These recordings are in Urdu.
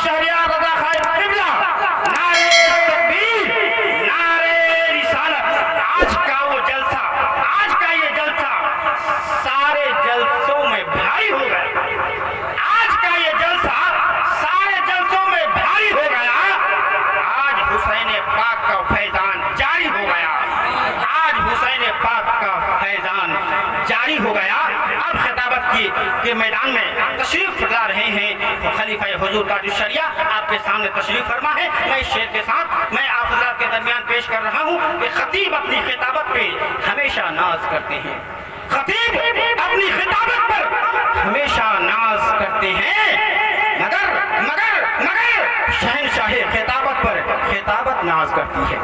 شہریار رضا خان قبلہ، نعرے تکبیر، نعرے رسالت۔ آج کا وہ جلسہ، آج کا یہ جلسہ سارے جلسوں میں بھاری ہو گیا۔ آج کا یہ جلسہ سارے جلسوں میں بھاری ہو گیا۔ آج حسین پاک کا فیضان جاری ہو گیا۔ آج حسین پاک کا فیضان جاری ہو گیا۔ اب خطابت کے میدان میں تشریف لا رہے ہیں خلیفہ حضور کا جو شریعہ آپ کے سامنے تشریف فرما ہے۔ میں اس شعر کے ساتھ میں آپ حضرات کے درمیان پیش کر رہا ہوں کہ خطیب اپنی خطابت پہ ہمیشہ ناز کرتے ہیں۔ خطیب اپنی خطابت پر ہمیشہ ناز کرتے ہیں، مگر شہنشاہ خطابت پر خطابت ناز کرتی ہے۔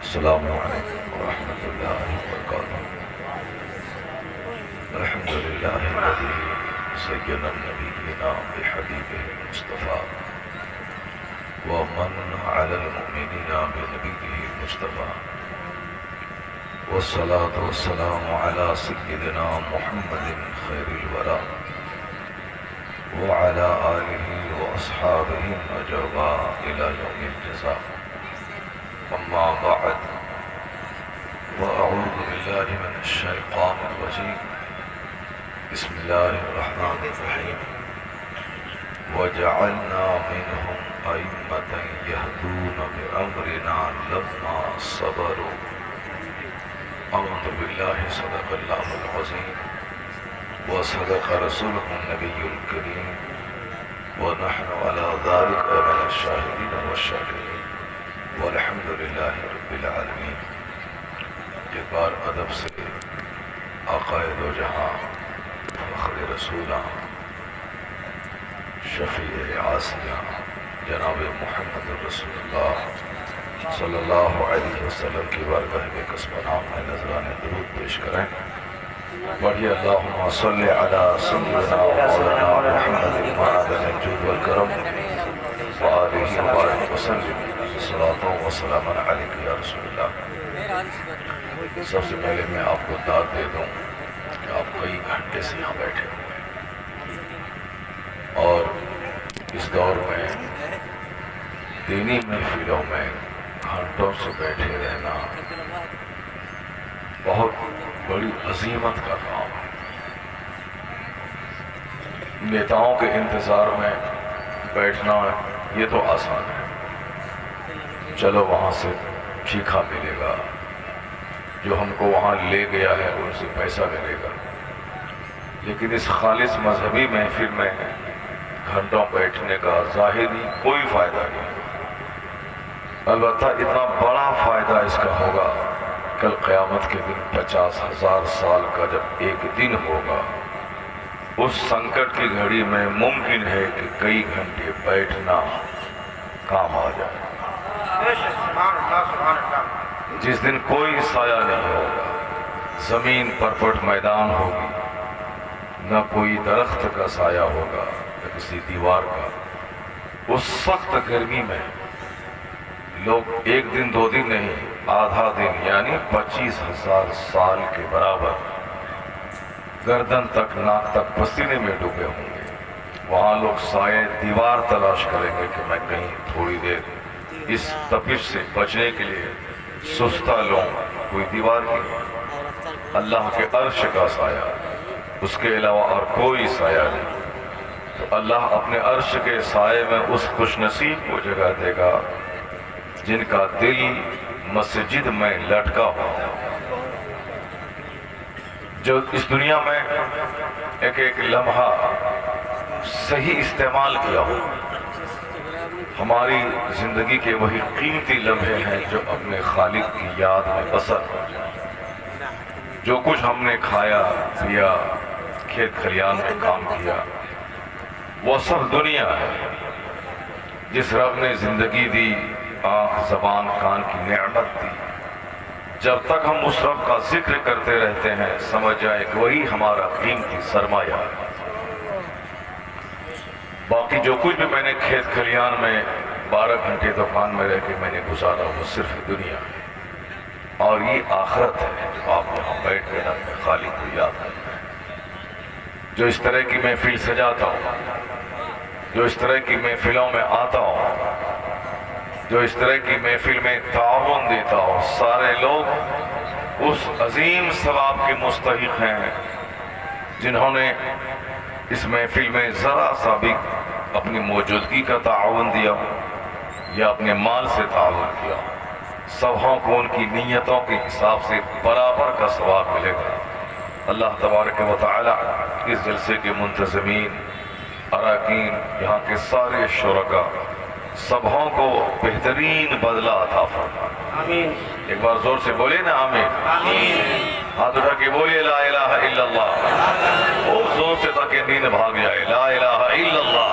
السلام علیکم ورحمۃ اللہ وبرکاتہ۔ الحمد للہ الذی زین النبیین بحبیبہ المصطفیٰ ومن علی المؤمنین بنبیہ المصطفیٰ والصلاة والسلام علی سیدنا محمد خیر الورى وعلى آلہ واصحابہ النجوى الی یوم الجزاء۔ اما بعد واعوذ باللہ من الشیطان الرجیم بسم اللہ الرحمن الرحیم وجعلنا منهم ائمة يهدون بأمرنا لما صبروا۔ اعوذ باللہ صدق اللہ العظیم وصدق رسولہ النبی الکریم ونحن على ذلك من الشاہدین والشاکرین والحمد للہ رب العالمین۔ ایک بار ادب سے آقا دو جہاں فخر رسولہ شفیع عاصیہ جناب محمد رسول اللہ صلی اللہ علیہ وسلم کی بارگاہ میں قصب نام ہے نذران درود پیش کریں۔ پڑھیے اللہم صلی علی سیدنا مولانا محمد معدن الجود والکرم وآلہ وبارک وسلم صلاۃ و سلام علیک یا رسول اللہ۔ سب سے پہلے میں آپ کو داد دے دوں کہ آپ کئی گھنٹے سے یہاں بیٹھے ہوئے ہیں اور اس دور میں دینی محفلوں میں گھنٹوں سے بیٹھے رہنا بہت بڑی عظیمت کا کام ہے۔ نیتاؤں کے انتظار میں بیٹھنا یہ تو آسان ہے، چلو وہاں سے چیکھا ملے گا، جو ہم کو وہاں لے گیا ہے ان سے پیسہ ملے گا، لیکن اس خالص مذہبی محفل میں گھنٹوں بیٹھنے کا ظاہری کوئی فائدہ نہیں۔ البتہ اتنا بڑا فائدہ اس کا ہوگا کل قیامت کے دن 50,000 سال کا جب ایک دن ہوگا، اس سنکٹ کی گھڑی میں ممکن ہے کہ کئی گھنٹے بیٹھنا کام آ جائے۔ جس دن کوئی سایہ نہیں ہوگا، زمین پرپٹ میدان ہوگی، نہ کوئی درخت کا سایہ ہوگا نہ کسی دیوار کا، اس سخت گرمی میں لوگ ایک دن دو دن نہیں، آدھا دن یعنی 25,000 سال کے برابر گردن تک ناک تک پسینے میں ڈوبے ہوں گے۔ وہاں لوگ سائے دیوار تلاش کریں گے کہ میں کہیں تھوڑی دیر اس تپش سے بچنے کے لیے سستا لوں، کوئی دیوار نہیں، اللہ کے عرش کا سایہ، اس کے علاوہ اور کوئی سایہ نہیں۔ تو اللہ اپنے عرش کے سائے میں اس خوش نصیب کو جگہ دے گا جن کا دل مسجد میں لٹکا ہو، جو اس دنیا میں ایک ایک لمحہ صحیح استعمال کیا ہو۔ ہماری زندگی کے وہی قیمتی لمحے ہیں جو اپنے خالق کی یاد میں بسر ہو جائے۔ جو کچھ ہم نے کھایا پیا کھیت کھلیان میں کام کیا، وہ سب دنیا ہے جس رب نے زندگی دی، آنکھ زبان کان کی نعمت دی۔ جب تک ہم اس رب کا ذکر کرتے رہتے ہیں سمجھ جائے کہ وہی ہمارا قیمتی سرمایہ ہے۔ باقی جو کچھ بھی میں نے کھیت کھلیان میں 12 گھنٹے دکان میں رہ کے میں نے گزارا وہ صرف دنیا ہے، اور یہ آخرت ہے جو آپ یہاں بیٹھ کے اپنے خالق کو یاد کرتے ہیں۔ جو اس طرح کی محفل سجاتا ہوں، جو اس طرح کی محفلوں میں آتا ہوں، جو اس طرح کی محفل میں تعاون دیتا ہوں، سارے لوگ اس عظیم ثواب کے مستحق ہیں جنہوں نے اس محفل میں ذرا سا بھی اپنی موجودگی کا تعاون دیا یا اپنے مال سے تعاون کیا۔ سبھوں کو ان کی نیتوں کے حساب سے برابر کا ثواب ملے گا۔ اللہ تبارک و تعالی اس جلسے کے منتظمین، اراکین، یہاں کے سارے شرکاء، سبھوں کو بہترین بدلہ عطا فرمائے۔ آمین۔ ایک بار زور سے بولے نا آمین۔ آمین۔ ہاتھ اٹھا کے بولیے لا الہ الا اللہ، وہ زور سے تاکہ نیند بھاگ جائے۔ لا الہ الا اللہ،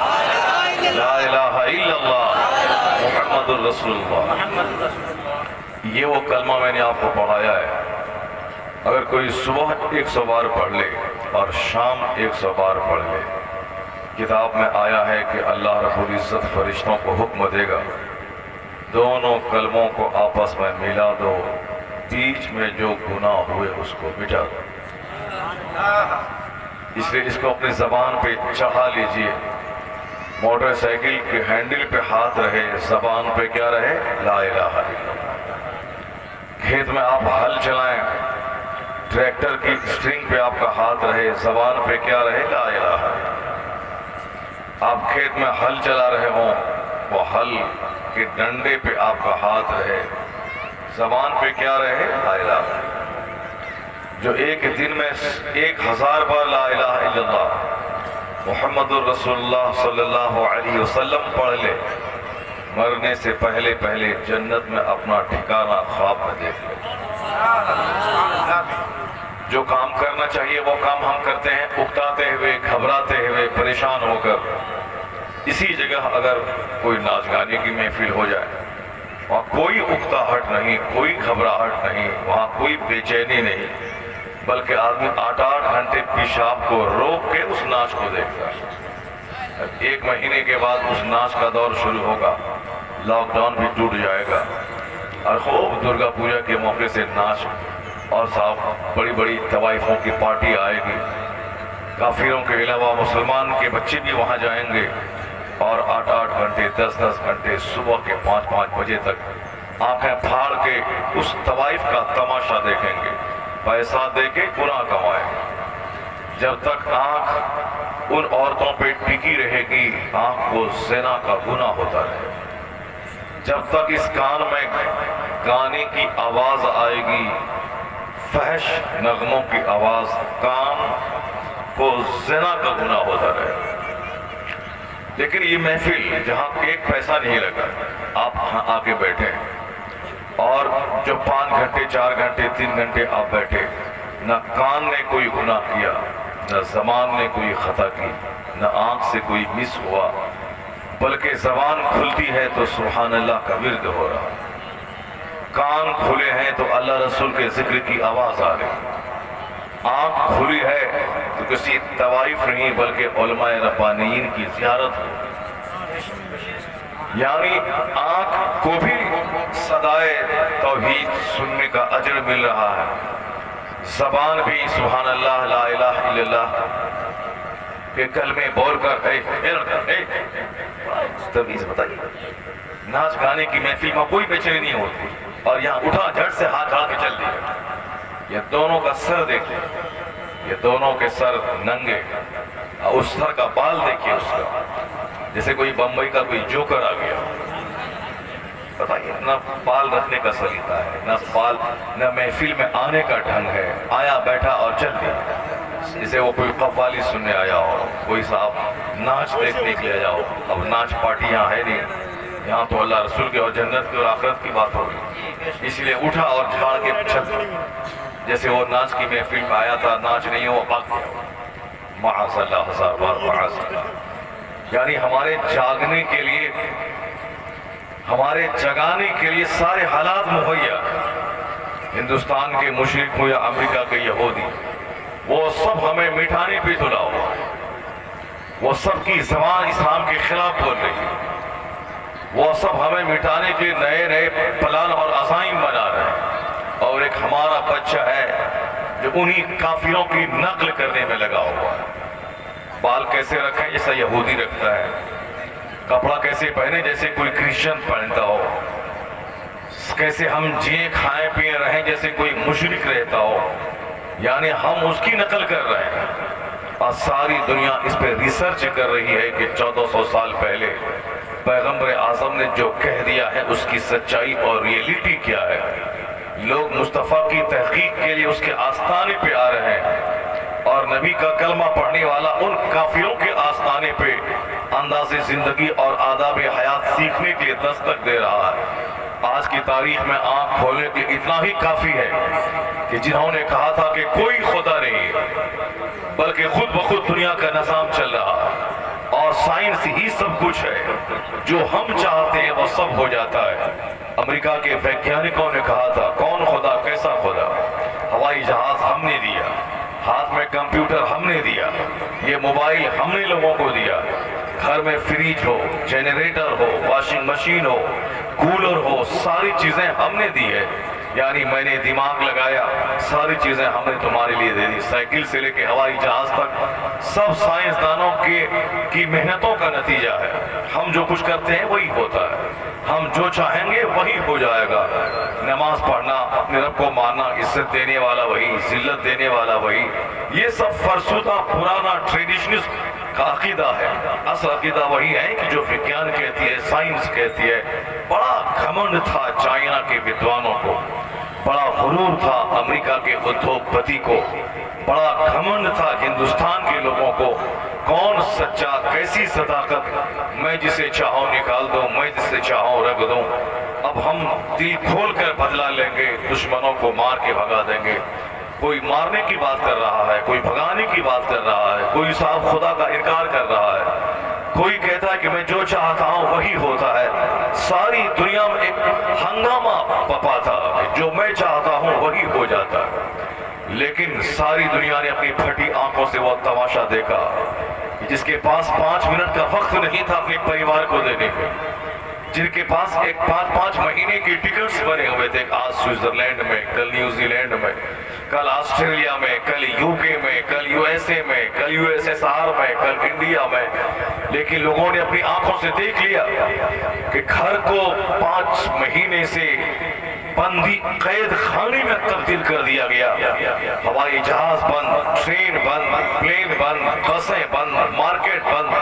لا الہ الا اللہ، محمد الرسول اللہ۔ یہ وہ کلمہ میں نے آپ کو پڑھایا ہے، اگر کوئی صبح 100 بار پڑھ لے اور شام 100 بار پڑھ لے، کتاب میں آیا ہے کہ اللہ رب العزت فرشتوں کو حکم دے گا دونوں کلموں کو آپس میں ملا دو، بیچ میں جو گناہ ہوئے اس کو مٹا دو۔ اس لیے اس کو اپنی زبان پہ چڑھا لیجئے۔ موٹر سائیکل کے ہینڈل پہ ہاتھ رہے، زبان پہ کیا رہے؟ لا الہ الا اللہ۔ کھیت میں آپ ہل چلائیں، ٹریکٹر کی اسٹرنگ پہ آپ کا ہاتھ رہے، زبان پہ کیا رہے؟ لا الہ الا اللہ۔ آپ کھیت میں ہل چلا رہے ہوں، وہ ہل کے ڈنڈے پہ آپ کا ہاتھ رہے، زبان پہ کیا رہے؟ لا الہ الا اللہ۔ جو ایک دن میں 1000 بار لا الہ الا اللہ محمد الرسول اللہ صلی اللہ علیہ وسلم پڑھ لے، مرنے سے پہلے پہلے جنت میں اپنا ٹھکانہ خواب میں دیکھ لے۔ جو کام کرنا چاہیے وہ کام ہم کرتے ہیں اکتاتے ہوئے، گھبراتے ہوئے، پریشان ہو کر۔ اسی جگہ اگر کوئی ناچ گانے کی محفل ہو جائے، وہاں کوئی اکتاہٹ نہیں، کوئی گھبراہٹ نہیں، وہاں کوئی بے چینی نہیں، بلکہ آدمی 8 گھنٹے پیشاب کو روک کے اس ناچ کو دیکھتا ہے۔ 1 مہینے کے بعد اس ناچ کا دور شروع ہوگا، لاک ڈاؤن بھی ٹوٹ جائے گا، اور خوب درگا پوجا کے موقع سے ناچ، اور صاحب بڑی بڑی طوائفوں کی پارٹی آئے گی، کافروں کے علاوہ مسلمان کے بچے بھی وہاں جائیں گے، اور 8 گھنٹے 10 گھنٹے صبح کے 5 بجے تک آنکھیں پھاڑ کے اس طوائف کا تماشا دیکھیں گے، پیسہ دے کے گناہ کمائیں گے۔ جب تک آنکھ ان عورتوں پہ ٹکی رہے گی، آنکھ کو زنا کا گناہ ہوتا رہے گا۔ جب تک اس کان میں گانے کی آواز آئے گی، فحش نغموں کی آواز، کان کو زنا کا گناہ ہوتا رہے گا۔ لیکن یہ محفل جہاں ایک پیسہ نہیں لگا، آپ آ کے بیٹھے، اور جو 5 گھنٹے 4 گھنٹے 3 گھنٹے آپ بیٹھے، نہ کان نے کوئی گناہ کیا، نہ زبان نے کوئی خطا کی، نہ آنکھ سے کوئی مس ہوا، بلکہ زبان کھلتی ہے تو سبحان اللہ کا ورد ہو رہا، کان کھلے ہیں تو اللہ رسول کے ذکر کی آواز آ رہی، آنکھ کھلی ہے تو کسی طوائف نہیں بلکہ علماء ربانیین کی زیارت ہو، یعنی آنکھ کو بھی صدائے توحید سننے کا اجر مل رہا ہے، زبان بھی سبحان اللہ لا الہ الا اللہ کے کلمے بول کر تمیز بتائیے۔ ناچ گانے کی محفل میں کوئی بے چینی نہیں ہوتی، اور یہاں اٹھا جھٹ سے ہاتھ ڈال کے چل دیا۔ یہ دونوں کا سر دیکھیں، یہ دونوں کے سر ننگے، اس سر کا بال دیکھیے اس کا، جیسے کوئی بمبئی کا کوئی جوکر آ گیا۔ بتائیے، نہ بال رکھنے کا سلیقہ ہے، نہ محفل میں آنے کا ڈھنگ ہے، آیا بیٹھا اور چل دیا، جسے وہ کوئی قوالی سننے آیا ہو، کوئی صاحب ناچ دیکھنے کے لیے آیا ہو۔ اب ناچ پارٹی یہاں ہے نہیں، یہاں تو اللہ رسول کے اور جنت کی اور آخرت کی بات ہوگی، اس لیے اٹھا اور جھاڑ کے چل، جیسے وہ ناچ کی محفل میں آیا تھا، ناچ نہیں ہو بھاگ گیا۔ معاذ اللہ، 1000 بار معاذ اللہ۔ یعنی ہمارے جاگنے کے لیے، ہمارے جگانے کے لیے سارے حالات مہیا۔ ہندوستان کے مشرق ہو یا امریکہ کے یہودی، وہ سب ہمیں مٹھانے پہ تلا ہوا ہے۔ وہ سب کی زبان اسلام کے خلاف بول رہی ہے۔ وہ سب ہمیں مٹانے کے نئے نئے پلان اور عزائم بنا رہے ہیں، اور ایک ہمارا بچہ ہے جو انہی کافروں کی نقل کرنے میں لگا ہوا ہے۔ بال کیسے رکھیں جیسا یہودی رکھتا ہے، کپڑا کیسے پہنے جیسے کوئی کرسچن پہنتا ہو، کیسے ہم جییں کھائیں پییں رہیں جیسے کوئی مشرک رہتا ہو، یعنی ہم اس کی نقل کر رہے ہیں۔ اور ساری دنیا اس پہ ریسرچ کر رہی ہے کہ 1400 سال پہلے پیغمبر اعظم نے جو کہہ دیا ہے اس کی سچائی اور ریئلٹی کیا ہے۔ لوگ مصطفیٰ کی تحقیق کے لیے اس کے آستانے پہ آ رہے ہیں، اور نبی کا کلمہ پڑھنے والا ان کافروں کے آستانے پہ انداز زندگی اور آداب حیات سیکھنے کے لیے دستک دے رہا ہے۔ آج کی تاریخ میں آنکھ کھولنے کے اتنا ہی کافی ہے کہ جنہوں نے کہا تھا کہ کوئی خدا نہیں بلکہ خود بخود دنیا کا نظام چل رہا ہے، اور سائنس ہی سب کچھ ہے، جو ہم چاہتے ہیں وہ سب ہو جاتا ہے۔ امریکہ کے ویگیانکوں نے کہا تھا کون خدا، کیسا خدا؟ ہوائی جہاز ہم نے دیا، ہاتھ میں کمپیوٹر ہم نے دیا، یہ موبائل ہم نے لوگوں کو دیا، گھر میں فریج ہو، جنریٹر ہو، واشنگ مشین ہو، کولر ہو، ساری چیزیں ہم نے دی ہے۔ یعنی میں نے دماغ لگایا، ساری چیزیں ہم نے تمہارے لیے دے دی، سائیکل سے لے کے ہوائی جہاز تک سب سائنسدانوں کی محنتوں کا نتیجہ ہے۔ ہم جو کچھ کرتے ہیں وہی ہوتا ہے، ہم جو چاہیں گے وہی ہو جائے گا۔ نماز پڑھنا، اپنے رب کو ماننا، عزت دینے والا وہی، ذلت دینے والا وہی، یہ سب فرسودہ پرانا ٹریڈیشنسٹ کا عقیدہ ہے۔ اصل عقیدہ وہی ہے کہ جو وگیان کہتی ہے، سائنس کہتی ہے۔ بڑا گھمنڈ تھا چائنا کے ودوانوں کو، بڑا غرور تھا امریکہ کے ادھوگ پتی کو، بڑا گھمنڈ تھا ہندوستان کے لوگوں کو۔ کون سچا، کیسی صداقت، میں جسے چاہوں نکال دوں، میں جسے چاہوں رکھ دوں۔ اب ہم دل کھول کر بدلہ لیں گے، دشمنوں کو مار کے بھگا دیں گے۔ کوئی مارنے کی بات کر رہا ہے، کوئی بھگانے کی بات کر رہا ہے، کوئی صاحب خدا کا انکار کر رہا ہے، کوئی کہتا ہے کہ میں جو چاہتا ہوں وہی ہوتا ہے۔ ساری دنیا میں ایک ہنگامہ پپا تھا کہ جو میں چاہتا ہوں وہی ہو جاتا ہے۔ لیکن ساری دنیا نے اپنی پھٹی آنکھوں سے وہ تماشا دیکھا، جس کے پاس 5 منٹ کا وقت نہیں تھا اپنے پریوار کو دینے کے، جن کے پاس ایک 5 مہینے کی ٹکٹس بنے ہوئے تھے، آج سوئٹزرلینڈ میں، کل نیوزی لینڈ میں، کل آسٹریلیا میں، کل یو کے میں، کل یو ایس اے میں، کل یو ایس ایس آر میں، کل انڈیا میں۔ لیکن لوگوں نے اپنی آنکھوں سے دیکھ لیا کہ گھر کو 5 مہینے سے بندی قید خانے میں تبدیل کر دیا گیا۔ ہوائی جہاز بند، ٹرین بند، پلین بند، بسیں بند، مارکیٹ بند۔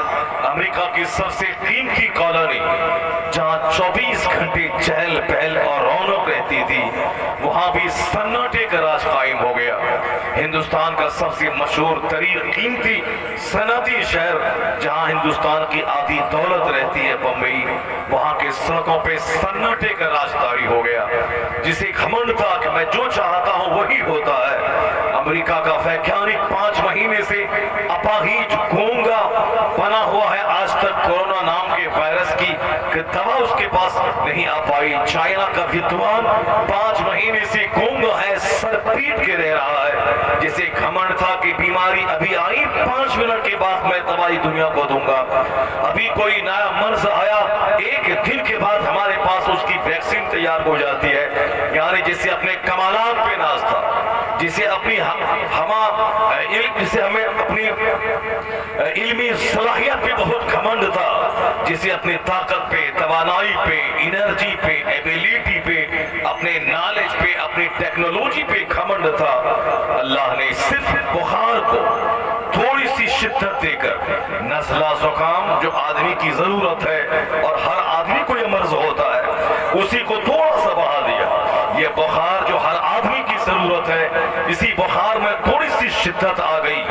امریکہ کی سب سے قیمتی کالونی جہاں 24 گھنٹے چہل پہل اور رونق رہتی تھی، وہاں بھی سناٹے کا راج قائم ہو گیا۔ ہندوستان کا سب سے مشہور ترین قیمتی صنعتی شہر جہاں ہندوستان کی آدھی دولت رہتی ہے، بمبئی، وہاں کے سڑکوں پہ سناٹے کا راج طاری ہو گیا۔ جسے گھمنڈ تھا کہ میں جو چاہتا ہوں وہی ہوتا ہے، امریکہ کا ویگیانک 5 مہینے سے اپاہج گونگا بنا ہوا ہے۔ آج تک کورونا نام کے وائرس کی دوا اس کے پاس نہیں آ پائی۔ چائنا کا ودوان 5 مہینے سے گونگا ہے، سر پیٹ کے رہ رہا ہے، جسے گھمنڈ تھا کہ بیماری ابھی آئی، 5 منٹ کے بعد میں تباہی دنیا کو دوں گا۔ ابھی کوئی نیا مرض آیا، 1 دن کے بعد ہمارے پاس اس کی ویکسین تیار ہو جاتی ہے۔ یعنی جسے اپنے کمالات پہ ناز تھا، جسے ہمیں اپنی علمی صلاحیت پہ بہت گھمنڈ تھا، جسے اپنی طاقت پہ، توانائی پہ، انرجی پہ، ایبیلیٹی پہ، اپنے نالج پہ، اپنی ٹیکنالوجی پہ گھمنڈ تھا، اللہ نے صرف بخار کو تھوڑی سی شدت دے کر، نزلہ زکام جو آدمی کی ضرورت ہے اور ہر آدمی کو یہ مرض ہوتا ہے، اسی کو تھوڑا سا بڑھا دیا۔ یہ بخار جو ہر آدمی کی ضرورت ضرورت ہے. اسی بخار میں تھوڑی سی شدت آ گئی,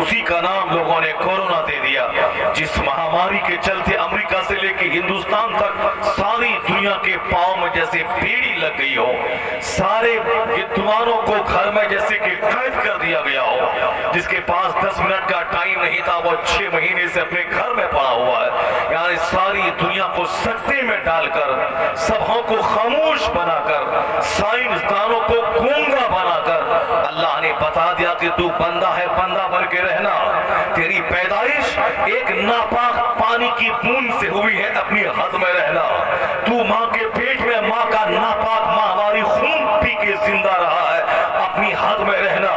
اسی کا نام لوگوں نے کورونا دے دیا. جس مہاماری کے چلتے امریکہ سے لے کے ہندوستان تک ساری دنیا کے پاؤں میں جیسے بیڑی لگ گئی ہو, سارے ودوانوں کو گھر میں جیسے کہ قید کر دیا گیا ہو. جس کے پاس 10 منٹ کا ٹائم نہیں تھا وہ 6 مہینے سے اپنے گھر میں پڑا ہوا ہے. یعنی ساری دنیا کو سکتے میں ڈال کر, سبھوں کو خاموش بنا کر, سائنسدانوں کو گونگا بنا کر اللہ نے بتا دیا کہ تو بندہ ہے, بندہ بن کے رہنا. تیری پیدائش ایک ناپاک پانی کی بوند سے ہوئی ہے, اپنی حد میں رہنا. تو ماں کے پیٹ میں ماں کا ناپاک ماہواری خون پی کے زندہ رہا ہے, اپنی حد میں رہنا.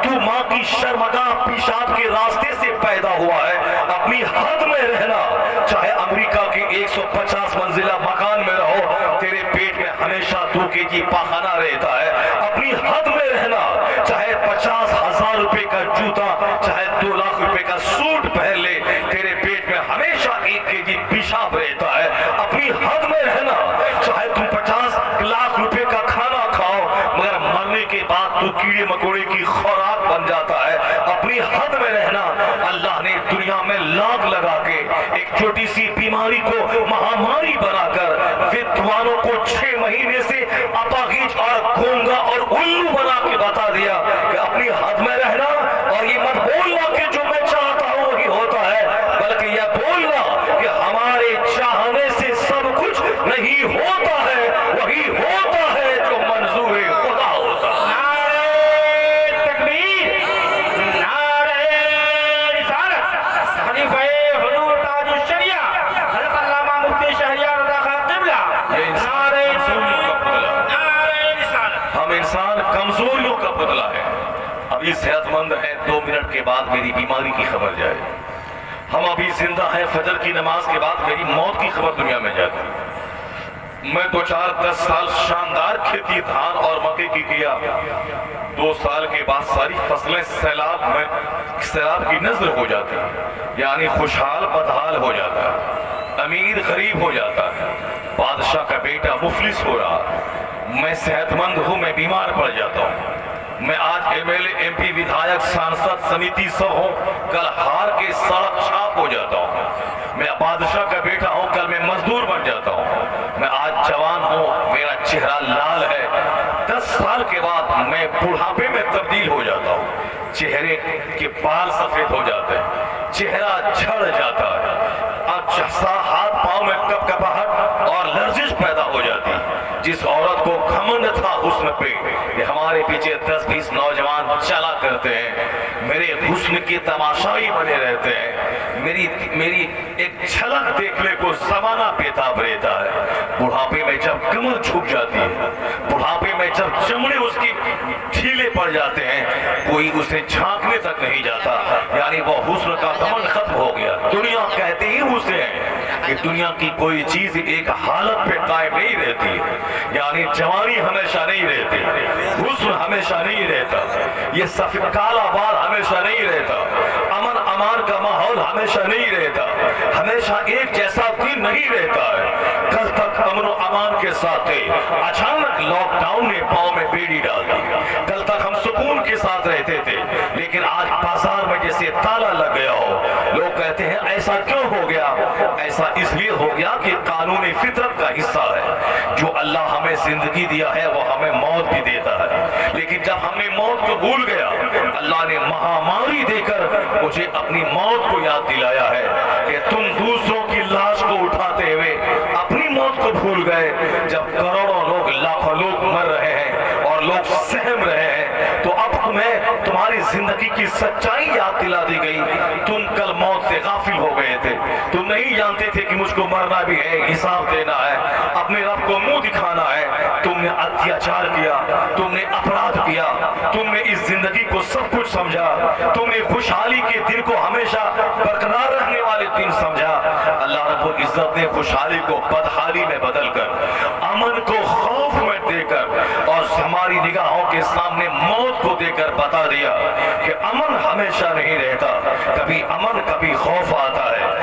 تو ماں کی شرمگاہ پیشاب کے راستے سے پیدا ہوا ہے, اپنی حد میں رہنا. چاہے امریکہ کے 150 منزلہ مکان میں رہو, تیرے پیٹ میں ہمیشہ 2 kg پاخانہ رہتا ہے, اپنی حد میں رہنا. چاہے 50,000 روپے کا جوتا, چاہے 2 لاکھ روپے کا سوٹ پہن لے, تیرے پیٹ میں ہمیشہ 1 kg پیشاب رہتا ہے, اپنی حد میں رہنا. چاہے تم 50 لاکھ روپے کا کھانا کھاؤ, مگر مرنے کے بعد تو کیڑے مکوڑے کی خوراک بن جاتا ہے, اپنی حد میں رہنا. اللہ نے دنیا میں لاگ لگا کے ایک چھوٹی سی بیماری کو مہاماری بنا کر ودوانوں کو 6 مہینے سے اپاہج اور گونگا اور الو بنا کے بتا دیا کہ اپنی حد میں رہنا. اور یہ مت بولنا کہ جو میں چاہتا ہوں وہی ہوتا ہے, بلکہ یہ بولنا کہ ہمارے چاہنے سے سب کچھ نہیں ہوتا ہے, وہی ہوتا ہے جو منظور خدا ہوتا ہے. نعرہ تکبیر, نعرہ رسالت, خلیفہ حضور تاج الشریعہ حضرت علامہ مفتی شہریار رضا خان قبلہ. نعرہ تکبیر, نعرہ رسالت. ہم انسان کمزوریوں کا بدلہ ہے. ابھی صحت مند ہیں, 2 منٹ کے بعد میری بیماری کی خبر جائے. ہم ابھی زندہ ہیں, فجر کی نماز کے بعد میری موت کی خبر دنیا میں جاتی. میں 2-4-10 سال شاندار کھیتی دھان اور مکے کی کیا. 2 سال کے بعد ساری فصلیں سیلاب کی نظر ہو جاتی, یعنی خوشحال بدحال ہو جاتا ہے, امیر غریب ہو جاتا ہے, بادشاہ کا بیٹا مفلس ہو رہا. میں صحت مند ہوں, میں بیمار پڑ جاتا ہوں. میں آج MLA MP ودھایک سانسد سمیتی سب ہوں, کل ہار کے سڑک چھاپ ہو جاتا ہوں. میں بادشاہ کا بیٹا ہوں, کل میں مزدور بن جاتا ہوں. میں آج جوان ہوں, میرا چہرہ لال ہے, 10 سال کے بعد میں بڑھاپے میں تبدیل ہو جاتا ہوں. چہرے کے بال سفید ہو جاتے ہیں, چہرہ جھڑ جاتا ہے, ہاتھ پاؤں میں کپکپاہٹ اور لرزش پیدا ہو جاتی. جس عورت کو گھمنڈ تھا حسن پہ, یہ ہمارے پیچھے 10-20 نوجوان چلا کرتے ہیں, میرے حسن کی تماشائی بنے رہتے ہیں. میری ایک جھلک دیکھنے کو زمانہ بیتاب رہتا ہے. بڑھاپے میں جب کمر جھک جاتی ہے, بڑھاپے میں جب چمڑے اس کی ڈھیلے پڑ جاتے ہیں, کوئی اسے جھانکنے تک نہیں جاتا, یعنی وہ حسن کا گھمنڈ ختم ہو گیا. دنیا کہتے ہی اسے ہیں کہ دنیا کی کوئی چیز ایک حالت پہ قائم نہیں رہتی, یعنی جوانی ہمیشہ نہیں رہتی, حسن ہمیشہ نہیں رہتا, یہ سفید کالا بال ہمیشہ نہیں رہتا, امن امان کا ماحول ہمیشہ نہیں رہتا, ہمیشہ ایک جیسا دن نہیں رہتا ہے. کل تک امن و امان کے ساتھ تھے, اچانک لاک ڈاؤن نے پاؤں میں بیڑی ڈال دی. کل تک ہم سکون کے ساتھ رہتے تھے, لیکن آج بازار میں جیسے تالا لگ گیا ہو. لوگ کہتے ہیں ایسا کیوں ہو گیا؟ ایسا اس لیے ہو گیا کہ قانون فطرت کا حصہ ہے. جو اللہ ہمیں زندگی دیا ہے وہ ہمیں موت بھی دیتا ہے, لیکن جب ہم نے موت کو بھول گیا, اللہ نے مہاماری دے کر مجھے اپنی موت کو یاد دلایا ہے کہ تم دوسروں کی لاش کو اٹھاتے ہوئے اپنی موت کو بھول گئے. جب کروڑوں لوگ, لاکھوں لوگ مر رہے ہیں اور لوگ سہم رہے ہیں, تو اب تمہیں تمہاری زندگی کی سچائی یاد دلا دی گئی. تم کل موت سے غافل ہو گئے تھے, تم نہیں جانتے تھے کہ مجھ کو مرنا بھی ہے, حساب دینا ہے, اپنے رب کو منہ دکھانا ہے. تم نے اتیاچار کیا, تم نے اپرادھ کیا, تم نے اس زندگی کو سب کچھ سمجھا, تم نے خوشحالی کے دن کو ہمیشہ برقرار رہنے والے دن سمجھا. اللہ رب العزت نے خوشحالی کو بدحالی میں بدل کر, امن کو خوف میں دے کر, اور ہماری نگاہوں کے سامنے موت کو دے کر بتا دیا کہ امن ہمیشہ نہیں رہتا, کبھی امن کبھی خوف آتا ہے.